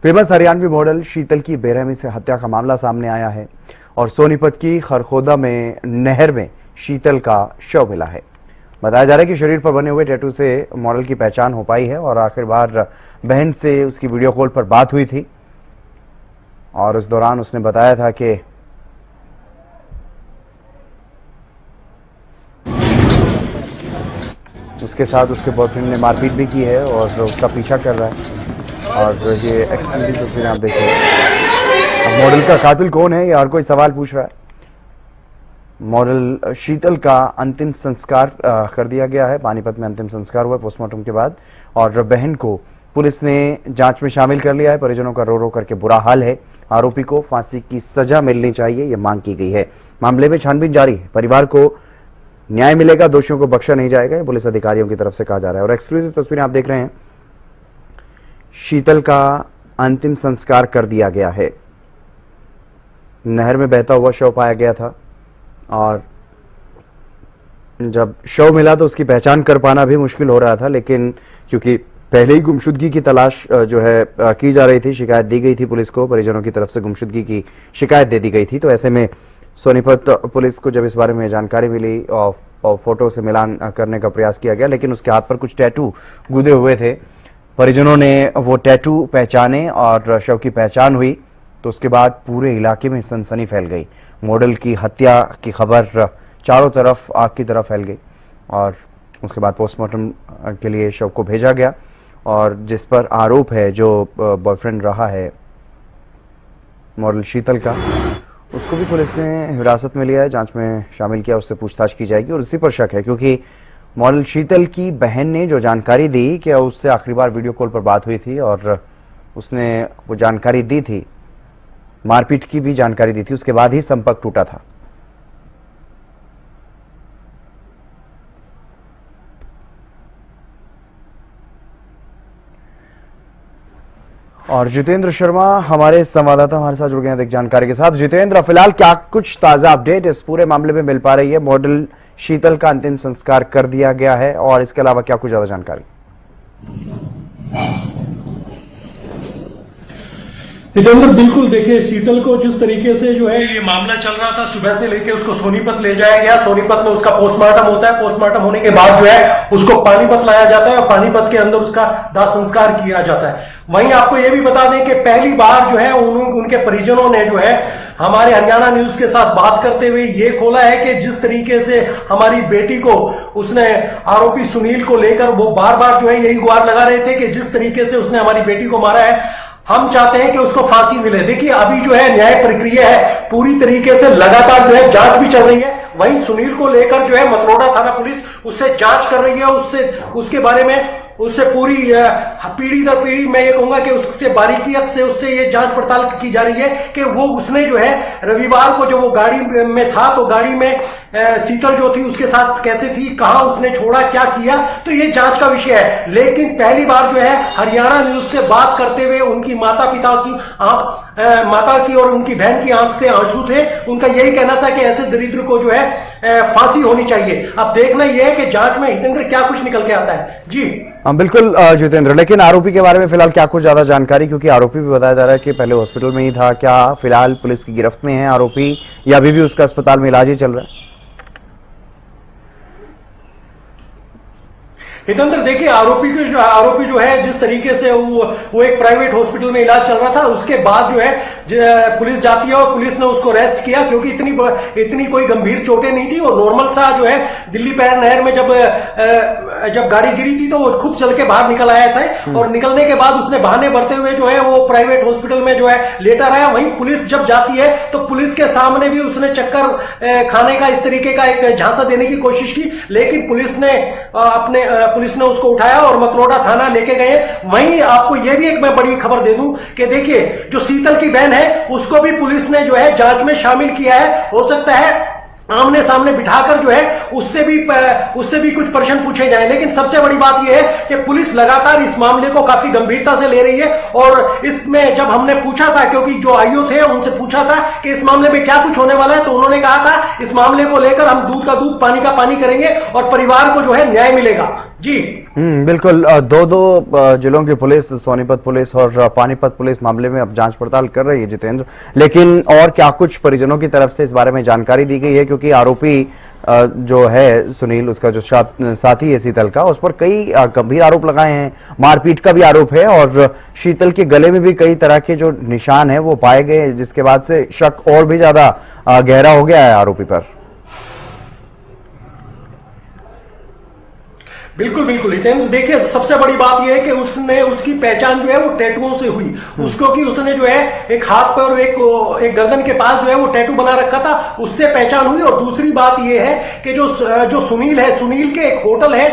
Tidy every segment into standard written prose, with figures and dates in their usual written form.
Famous Haryanvi model शीतल की बेरहमी से हत्या का मामला सामने आया है और सोनीपत की खरखोदा में नहर में शीतल का शव मिला है। बताया जा रहा है कि शरीर पर बने हुए टैटू से मॉडल की पहचान हो पाई है और आखिरकार बहन से उसकी वीडियो कॉल पर बात हुई थी और उस दौरान उसने बताया था कि उसके साथ उसके बॉयफ्रेंड ने मारपीट भी की है और उसका पीछा कर रहा है। और ये एक्सक्लूसिव तस्वीरें आप देखिए। अब मॉडल का कातिल कौन है, ये हर कोई सवाल पूछ रहा है। मॉडल शीतल का अंतिम संस्कार कर दिया गया है। पानीपत में अंतिम संस्कार हुआ पोस्टमार्टम के बाद और बहन को पुलिस ने जांच में शामिल कर लिया है। परिजनों का रो रो करके बुरा हाल है। आरोपी को फांसी की सजा मिलनी चाहिए, ये मांग की गई है। मामले में छानबीन जारी है। परिवार को न्याय मिलेगा, दोषियों को बख्शा नहीं जाएगा, ये पुलिस अधिकारियों की तरफ से कहा जा रहा है। और एक्सक्लूसिव तस्वीरें आप देख रहे हैं। शीतल का अंतिम संस्कार कर दिया गया है। नहर में बहता हुआ शव पाया गया था और जब शव मिला तो उसकी पहचान कर पाना भी मुश्किल हो रहा था, लेकिन क्योंकि पहले ही गुमशुदगी की तलाश जो है की जा रही थी, शिकायत दी गई थी पुलिस को, परिजनों की तरफ से गुमशुदगी की शिकायत दे दी गई थी, तो ऐसे में सोनीपत पुलिस को जब इस बारे में जानकारी मिली और फोटो से मिलान करने का प्रयास किया गया, लेकिन उसके हाथ पर कुछ टैटू गुदे हुए थे। परिजनों ने वो टैटू पहचाने और शव की पहचान हुई तो उसके बाद पूरे इलाके में सनसनी फैल गई। मॉडल की हत्या की खबर चारों तरफ आग की तरह फैल गई और उसके बाद पोस्टमार्टम के लिए शव को भेजा गया और जिस पर आरोप है, जो बॉयफ्रेंड रहा है मॉडल शीतल का, उसको भी पुलिस ने हिरासत में लिया है, जांच में शामिल किया, उससे पूछताछ की जाएगी। और इसी पर शक है क्योंकि मॉडल शीतल की बहन ने जो जानकारी दी कि उससे आखिरी बार वीडियो कॉल पर बात हुई थी और उसने वो जानकारी दी थी, मारपीट की भी जानकारी दी थी, उसके बाद ही संपर्क टूटा था। और जितेंद्र शर्मा हमारे संवाददाता हमारे साथ जुड़ गए हैं अधिक जानकारी के साथ। जितेंद्र, फिलहाल क्या कुछ ताजा अपडेट इस पूरे मामले में मिल पा रही है? मॉडल शीतल का अंतिम संस्कार कर दिया गया है और इसके अलावा क्या कुछ ज्यादा जानकारी? जितेंद्र, बिल्कुल देखिए, शीतल को जिस तरीके से जो है ये मामला चल रहा था, सुबह से लेके उसको सोनीपत ले जाया गया, सोनीपत में उसका पोस्टमार्टम होता है, पोस्टमार्टम होने के बाद जो है उसको पानीपत लाया जाता है और पानीपत के अंदर उसका दाह संस्कार किया जाता है। वहीं आपको ये भी बता दें कि पहली बार जो है उनके परिजनों ने जो है हमारे हरियाणा न्यूज के साथ बात करते हुए ये खोला है कि जिस तरीके से हमारी बेटी को उसने आरोपी सुनील को लेकर वो बार बार जो है यही गुहार लगा रहे थे कि जिस तरीके से उसने हमारी बेटी को मारा है, हम चाहते हैं कि उसको फांसी मिले। देखिए, अभी जो है न्याय प्रक्रिया है, पूरी तरीके से लगातार जो है जांच भी चल रही है। वहीं सुनील को लेकर जो है मतरोड़ा थाना पुलिस उससे जांच कर रही है, उसके बारे में उससे पूरी पीढ़ी दर पीढ़ी मैं ये कहूंगा कि उससे बारीकियत से उससे ये जांच पड़ताल की जा रही है कि वो उसने जो है रविवार को जब वो गाड़ी में था तो गाड़ी में शीतल जो थी उसके साथ कैसे थी, कहां उसने छोड़ा, क्या किया, तो ये जांच का विषय है। लेकिन पहली बार जो है हरियाणा न्यूज से बात करते हुए उनकी माता की और उनकी बहन की आंख से आंसू थे। उनका यही कहना था कि ऐसे दरिद्र को जो है फांसी होनी चाहिए। अब देखना यह है कि जांच में हितेंद्र क्या कुछ निकल के आता है। जी बिल्कुल जितेंद्र, लेकिन आरोपी के बारे में फिलहाल क्या कुछ ज्यादा जानकारी, क्योंकि आरोपी भी बताया जा रहा है कि पहले हॉस्पिटल में ही था। क्या फिलहाल पुलिस की गिरफ्त में है आरोपी या अभी भी उसका अस्पताल में इलाज ही चल रहा है? हितेंद्र, देखिए, आरोपी जो है जिस तरीके से वो एक प्राइवेट हॉस्पिटल में इलाज चल रहा था, उसके बाद जो है पुलिस जाती है और पुलिस ने उसको अरेस्ट किया क्योंकि इतनी कोई गंभीर चोटें नहीं थी। वो नॉर्मल सा जो है दिल्ली पैर नहर में जब गाड़ी गिरी थी तो वो खुद चल के बाहर निकल आया था और निकलने के बाद उसने बहाने भरते हुए जो है वो प्राइवेट हॉस्पिटल में जो है लेटा रहा। वहीं पुलिस जब जाती है तो पुलिस के सामने भी उसने चक्कर खाने का इस तरीके का एक झांसा देने की कोशिश की, लेकिन पुलिस ने उसको उठाया और मतरोड़ा थाना लेके गए। वहीं आपको यह भी एक मैं बड़ी खबर दे दूं कि देखिए, जो शीतल की बहन है उसको भी पुलिस ने जो है जांच में शामिल किया है। हो सकता है आमने सामने बिठाकर जो है उससे भी कुछ प्रश्न पूछे जाएं, लेकिन सबसे बड़ी बात यह है कि पुलिस लगातार इस मामले को काफी गंभीरता से ले रही है। और इसमें जब हमने पूछा था, क्योंकि जो आईओ थे उनसे पूछा था कि इस मामले में क्या कुछ होने वाला है, तो उन्होंने कहा था इस मामले को लेकर हम दूध का दूध पानी का पानी करेंगे और परिवार को जो है न्याय मिलेगा। जी बिल्कुल। दो जिलों की पुलिस, सोनीपत पुलिस और पानीपत पुलिस मामले में अब जांच पड़ताल कर रही है जितेंद्र, लेकिन और क्या कुछ परिजनों की तरफ से इस बारे में जानकारी दी गई है? क्योंकि आरोपी जो है सुनील, उसका जो साथी है शीतल का, उस पर कई गंभीर आरोप लगाए हैं, मारपीट का भी आरोप है और शीतल के गले में भी कई तरह के जो निशान है वो पाए गए, जिसके बाद से शक और भी ज्यादा गहरा हो गया है आरोपी पर। बिल्कुल बिल्कुल हितेंद्र, देखिए सबसे बड़ी बात यह है कि उसने उसकी पहचान जो है वो टैटुओं से हुई। उसको कि उसने जो है एक हाथ पर और एक गर्दन के पास जो है वो टैटू बना रखा था, उससे पहचान हुई। और दूसरी बात यह है कि जो सुनील है, सुनील के एक होटल है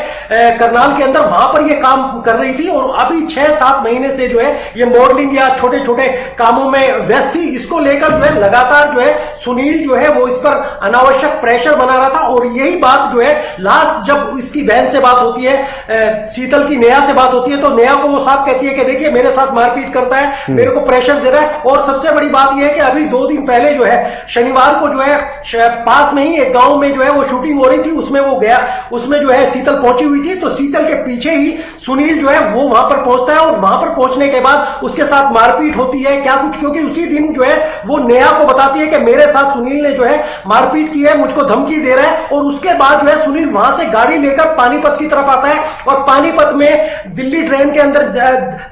करनाल के अंदर, वहां पर ये काम कर रही थी और अभी 6-7 महीने से जो है ये मॉडलिंग या छोटे छोटे कामों में व्यस्त थी। इसको लेकर जो है लगातार जो है सुनील जो है वो इस पर अनावश्यक प्रेशर बना रहा था। और यही बात जो है लास्ट जब इसकी बहन से बात होती है, शीतल की नेहा से बात होती है, तो नेहा को वो साफ कहती है कि देखिए मेरे साथ मारपीट करता है, मेरे को प्रेशर दे रहा है। और सबसे बड़ी बात यह है कि अभी 2 दिन पहले जो है शनिवार को जो है पास में ही एक गांव में जो है वो शूटिंग हो रही थी, उसमें वो गया, उसमें जो है शीतल पहुंची हुई थी। तो शीतल के पीछे ही सुनील जो है वो वहां पर पहुंचता है और वहां पर पहुंचने के बाद उसके साथ मारपीट होती है क्या कुछ, क्योंकि उसी दिन जो है वो नेहा को बताती है कि मेरे साथ सुनील ने जो है मारपीट की है, मुझको धमकी दे रहा है। और उसके बाद जो है सुनील वहां से गाड़ी लेकर पानीपत की तरफ आता है और पानीपत में दिल्ली ट्रेन के अंदर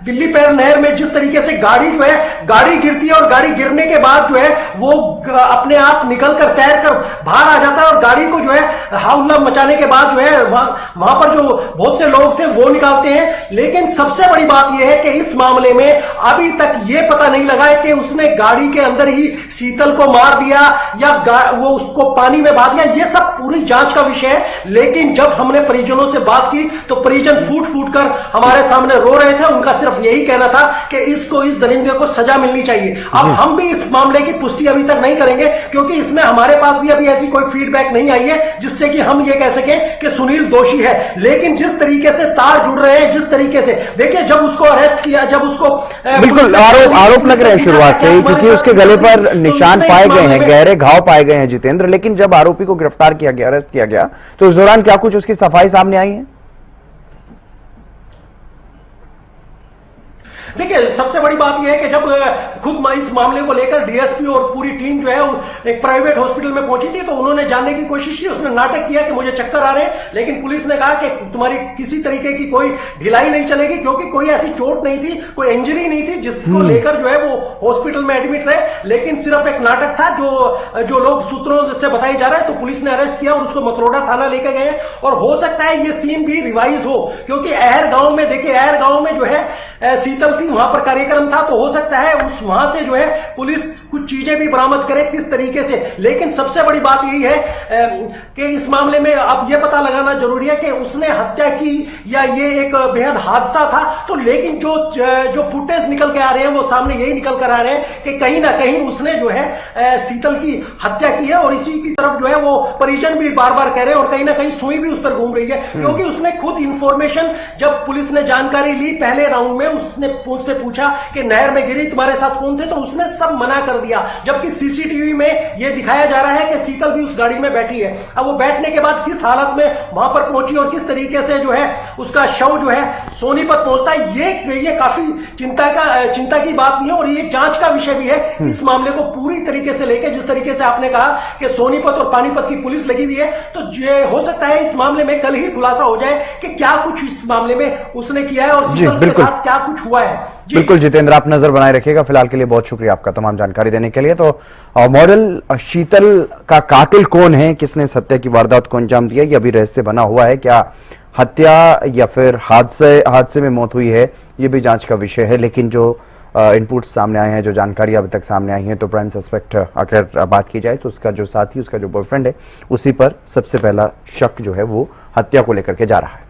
दिल्ली पैर नहर में जिस तरीके से गाड़ी जो है गाड़ी गिरती है और गाड़ी गिरने के बाद जो है वो अपने आप निकलकर तैरकर बाहर आ जाता है और गाड़ी को जो है हल्ला मचाने के बाद जो है वहां पर जो बहुत से लोग थे वो निकालते हैं। लेकिन सबसे बड़ी बात यह है कि इस मामले में अभी तक यह पता नहीं लगा है कि उसने गाड़ी के अंदर ही शीतल को मार दिया या वो उसको पानी में बहा दिया। यह सब पूरी जांच का विषय है। लेकिन जब हमने परिजनों से बात की तो परिजन फूट फूट कर हमारे सामने रो रहे थे। उनका सिर्फ यही कहना था कि इसको, इस दरिंदे को सजा मिलनी चाहिए। अब हम भी इस मामले की पुष्टि अभी तक नहीं करेंगे क्योंकि इसमें हमारे पास भी अभी ऐसी कोई फीडबैक नहीं आई है जिससे कि हम ये कह सकें कि सुनील दोषी है। लेकिन जिस तरीके से तार जुड़ रहे हैं, जिस तरीके से देखिए, जब उसको अरेस्ट किया, जब उसको बिल्कुल आरोप लग रहे हैं शुरुआत से ही, क्योंकि उसके गले पर निशान पाए गए हैं, गहरे घाव पाए गए हैं जितेंद्र। लेकिन जब आरोपी को गिरफ्तार किया गया, अरेस्ट किया गया, तो उस दौरान क्या कुछ उसकी सफाई सामने आई है? देखिए सबसे बड़ी बात यह है कि जब खुद इस मामले को लेकर डीएसपी और पूरी टीम जो है एक प्राइवेट हॉस्पिटल में पहुंची थी तो उन्होंने जानने की कोशिश की। उसने नाटक किया कि मुझे चक्कर आ रहे हैं, लेकिन पुलिस ने कहा कि तुम्हारी किसी तरीके की कोई ढिलाई नहीं चलेगी क्योंकि कोई ऐसी चोट नहीं थी, कोई इंजरी नहीं थी जिसको लेकर जो है वो हॉस्पिटल में एडमिट रहे। लेकिन सिर्फ एक नाटक था जो लोग सूत्रों से बताई जा रहा है। तो पुलिस ने अरेस्ट किया और उसको मथुरोडा थाना लेकर गए। और हो सकता है ये सीन भी रिवाइज हो क्योंकि अहर गांव में, देखिए अहर गांव में जो है शीतल थी, वहां पर कार्यक्रम था, तो हो सकता है उस वहां से जो है पुलिस कुछ चीजें भी बरामद करे किस तरीके से। लेकिन सबसे बड़ी बात यही है कि इस मामले में अब यह पता लगाना जरूरी है कि उसने हत्या की या ये एक बेहद हादसा था। तो लेकिन जो फुटेज निकल के आ रहे हैं वो सामने यही निकल कर आ रहे हैं कि कहीं ना कहीं उसने जो है शीतल की हत्या की है। और इसी की तरफ जो है वो परिजन भी बार बार कह रहे हैं और कहीं ना कहीं सुई भी उस पर घूम रही है क्योंकि उसने खुद इंफॉर्मेशन, जब पुलिस ने जानकारी ली पहले राउंड में, उसने मुझसे पूछा कि नहर में गिरी, तुम्हारे साथ कौन थे, तो उसने सब मना कर दिया। जबकि सीसीटीवी में यह दिखाया जा रहा है कि शीतल भी उस गाड़ी में बैठी है। अब वो बैठने के बाद किस हालत में वहां पर पहुंची और किस तरीके से जो है उसका शव जो है सोनीपत पहुंचता है, ये काफी चिंता की बात नहीं है और ये जांच का विषय भी है। इस मामले को पूरी तरीके से लेकर, जिस तरीके से आपने कहा कि सोनीपत और पानीपत की पुलिस लगी हुई है, तो हो सकता है इस मामले में कल ही खुलासा हो जाए कि क्या कुछ इस मामले में उसने किया है और शीतल के साथ क्या कुछ हुआ है। बिल्कुल जितेंद्र, आप नजर बनाए रखिएगा। फिलहाल के लिए बहुत शुक्रिया आपका तमाम जानकारी देने के लिए। तो मॉडल शीतल का कातिल कौन है, किसने इस हत्या की वारदात को अंजाम दिया, यह अभी रहस्य बना हुआ है। क्या हत्या या फिर हादसे में मौत हुई है, यह भी जांच का विषय है। लेकिन जो इनपुट सामने आए हैं, जो जानकारी अभी तक सामने आई है, तो प्राइम सस्पेक्ट अगर बात की जाए तो उसका जो साथी, उसका जो बॉयफ्रेंड है, उसी पर सबसे पहला शक जो है वो हत्या को लेकर के जा रहा है।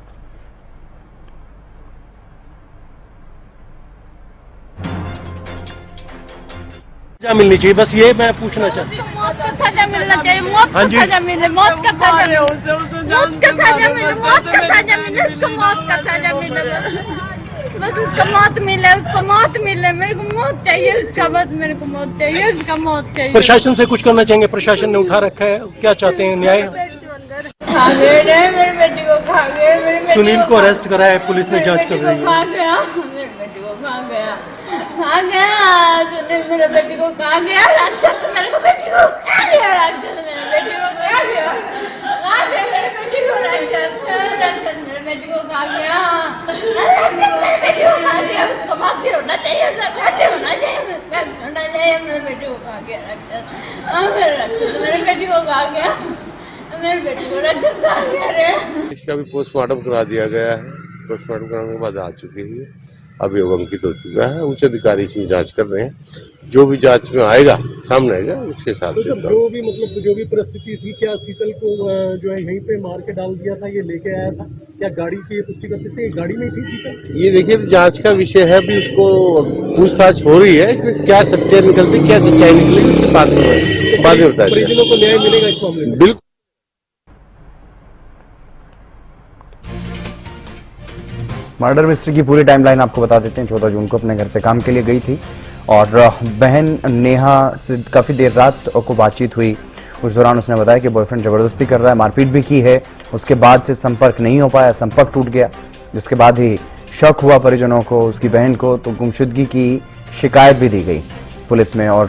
सजा मिलनी चाहिए, बस ये मैं पूछना चाहती हूँ। मौत का सजा मिलना चाहिए, मौत का सजा मिले, मौत का सजा मिले, मौत का सजा मिले, मौत का सजा मिले, उसको मौत का सजा मिले, बस उसको मौत मिले, उसको मौत मिले, मेरे को मौत चाहिए उसका, बस मेरे को मौत चाहिए, उसका मौत चाहिए। प्रशासन से कुछ करना चाहेंगे? प्रशासन ने उठा रखा है, क्या चाहते हैं? न्याय खा गए रे, मेरी बेटी को खा गए, मेरी बेटी सुनील को अरेस्ट करा है, पुलिस ने जांच कर रही है। खा गया, मेरी बेटी को खा गया, खा गया सुनील, मेरे बेटी को खा गया, राक्षस मेरे को बेटी को खा गया, राक्षस मेरे बेटी को खा गया, खा गया मेरे बेटी को, राक्षस मेरे बेटी को खा गया, राक्षस मेरे बेटी को खा गया, उसको फांसी होना चाहिए, फांसी होना चाहिए, होना चाहिए, मेरे बेटी को खा गया राक्षस मेरे बेटी को खा गया, मेरे बेटी को राक्षस खा गया रे। इसका भी पोस्टमार्टम करा दिया गया है। पोस्टमार्टम कराने के बाद आ चुकी है, अभियोग अंकित हो चुका है। उच्च अधिकारी इसमें जांच कर रहे हैं, जो भी जांच में आएगा सामने आएगा उसके हिसाब से। जो भी परिस्थिति थी, क्या शीतल को जो है यहीं पे मार के डाल दिया था, ये लेके आया था, क्या गाड़ी की पुष्टि कर सकते हैं, गाड़ी में थी शीतल? ये देखिए जांच का विषय है, अभी उसको पूछताछ हो रही है, इसमें क्या सत्य निकलती क्या सच्चाई निकलेगी उसके बाद में बताया जाएगा। परिजनों को न्याय मिलेगा इस मामले में? बिल्कुल। मर्डर मिस्ट्री की पूरी टाइमलाइन आपको बता देते हैं। 14 जून को अपने घर से काम के लिए गई थी और बहन नेहा से काफ़ी देर रात को बातचीत हुई। उस दौरान उसने बताया कि बॉयफ्रेंड ज़बरदस्ती कर रहा है, मारपीट भी की है। उसके बाद से संपर्क नहीं हो पाया, संपर्क टूट गया, जिसके बाद ही शक हुआ परिजनों को, उसकी बहन को, तो गुमशुदगी की शिकायत भी दी गई पुलिस में और